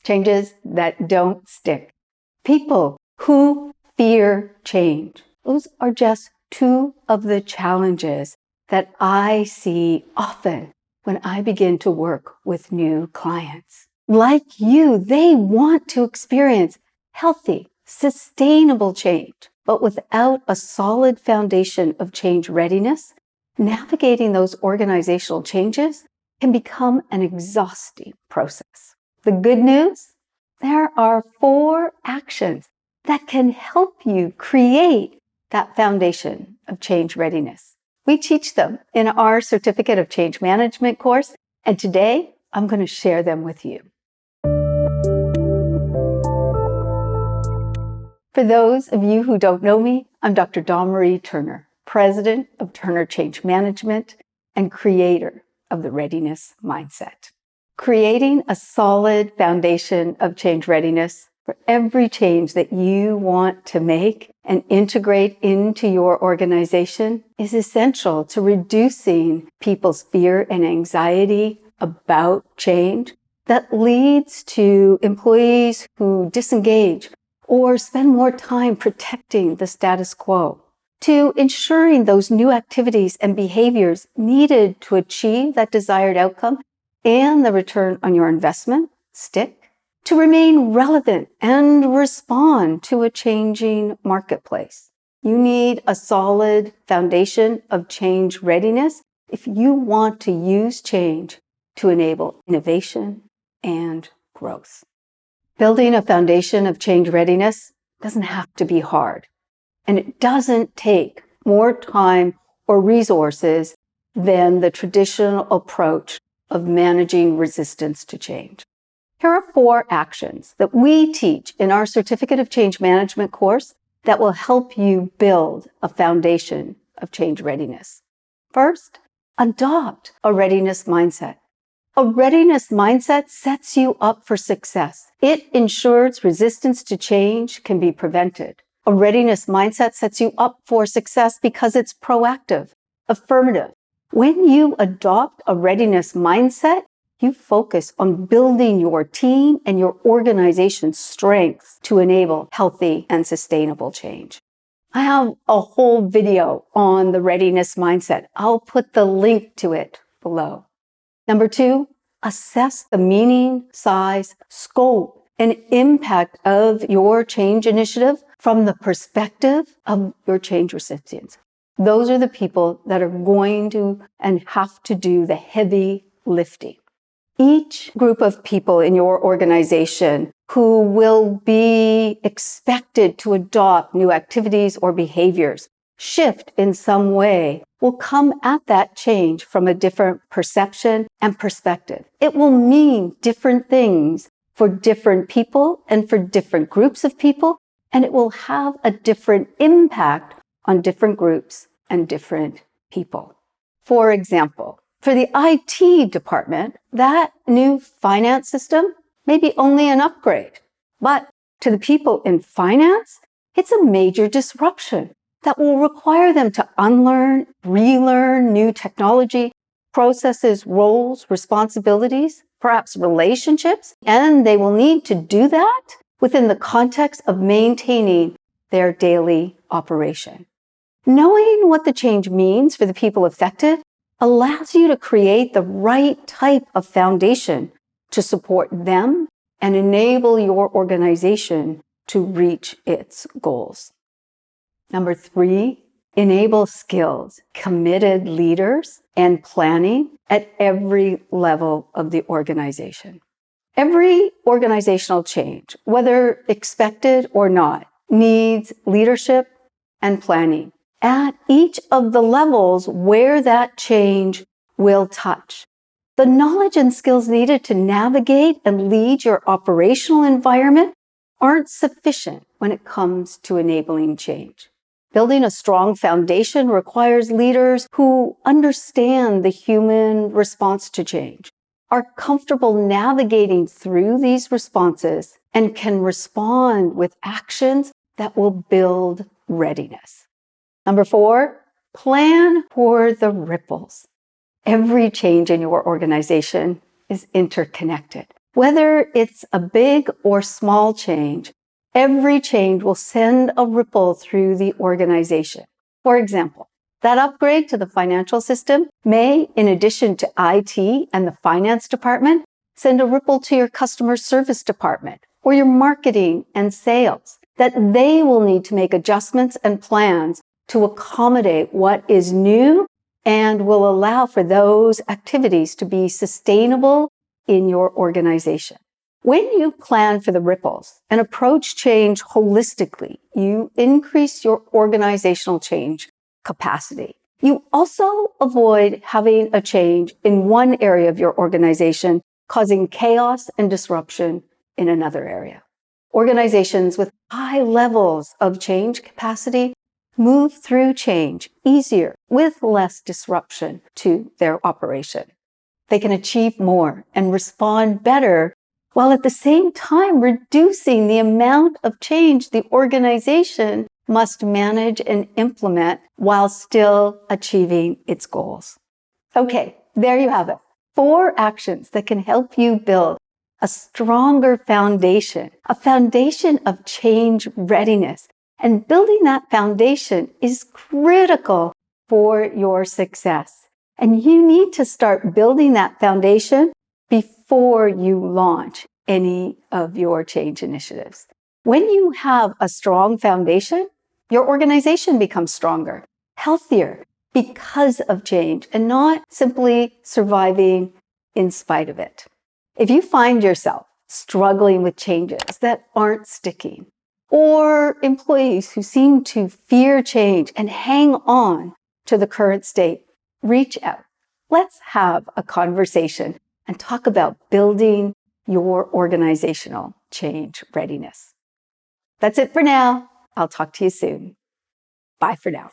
changes that don't stick. People who fear change. Those are just two of the challenges that I see often when I begin to work with new clients. Like you, they want to experience healthy, sustainable change, but without a solid foundation of change readiness, navigating those organizational changes can become an exhausting process. The good news? There are 4 actions that can help you create that foundation of change readiness. We teach them in our Certificate of Change Management course, and today I'm going to share them with you. For those of you who don't know me, I'm Dr. Dawn Marie Turner, President of Turner Change Management and creator of the Readiness Mindset. Creating a solid foundation of change readiness for every change that you want to make and integrate into your organization is essential to reducing people's fear and anxiety about change that leads to employees who disengage or spend more time protecting the status quo, to ensuring those new activities and behaviors needed to achieve that desired outcome and the return on your investment stick, to remain relevant and respond to a changing marketplace. You need a solid foundation of change readiness if you want to use change to enable innovation and growth. Building a foundation of change readiness doesn't have to be hard, and it doesn't take more time or resources than the traditional approach of managing resistance to change. Here are 4 actions that we teach in our Certificate of Change Management course that will help you build a foundation of change readiness. First, adopt a readiness mindset. A readiness mindset sets you up for success. It ensures resistance to change can be prevented. A readiness mindset sets you up for success because it's proactive, affirmative. When you adopt a readiness mindset, you focus on building your team and your organization's strengths to enable healthy and sustainable change. I have a whole video on the readiness mindset. I'll put the link to it below. Number 2, assess the meaning, size, scope, and impact of your change initiative from the perspective of your change recipients. Those are the people that are going to and have to do the heavy lifting. Each group of people in your organization who will be expected to adopt new activities or behaviors, shift in some way, will come at that change from a different perception and perspective. It will mean different things for different people and for different groups of people, and it will have a different impact on different groups and different people. For example, for the IT department, that new finance system may be only an upgrade, but to the people in finance, it's a major disruption that will require them to unlearn, relearn new technology, processes, roles, responsibilities, perhaps relationships, and they will need to do that within the context of maintaining their daily operation. Knowing what the change means for the people affected allows you to create the right type of foundation to support them and enable your organization to reach its goals. Number 3, enable skills, committed leaders, and planning at every level of the organization. Every organizational change, whether expected or not, needs leadership and planning at each of the levels where that change will touch. The knowledge and skills needed to navigate and lead your operational environment aren't sufficient when it comes to enabling change. Building a strong foundation requires leaders who understand the human response to change, are comfortable navigating through these responses, and can respond with actions that will build readiness. Number 4, plan for the ripples. Every change in your organization is interconnected. Whether it's a big or small change, every change will send a ripple through the organization. For example, that upgrade to the financial system may, in addition to IT and the finance department, send a ripple to your customer service department or your marketing and sales, that they will need to make adjustments and plans to accommodate what is new and will allow for those activities to be sustainable in your organization. When you plan for the ripples and approach change holistically, you increase your organizational change capacity. You also avoid having a change in one area of your organization causing chaos and disruption in another area. Organizations with high levels of change capacity move through change easier with less disruption to their operation. They can achieve more and respond better while at the same time reducing the amount of change the organization must manage and implement while still achieving its goals. Okay, there you have it. 4 actions that can help you build a stronger foundation, a foundation of change readiness. And building that foundation is critical for your success. And you need to start building that foundation before you launch any of your change initiatives. When you have a strong foundation, your organization becomes stronger, healthier because of change and not simply surviving in spite of it. If you find yourself struggling with changes that aren't sticking, or employees who seem to fear change and hang on to the current state, reach out. Let's have a conversation and talk about building your organizational change readiness. That's it for now. I'll talk to you soon. Bye for now.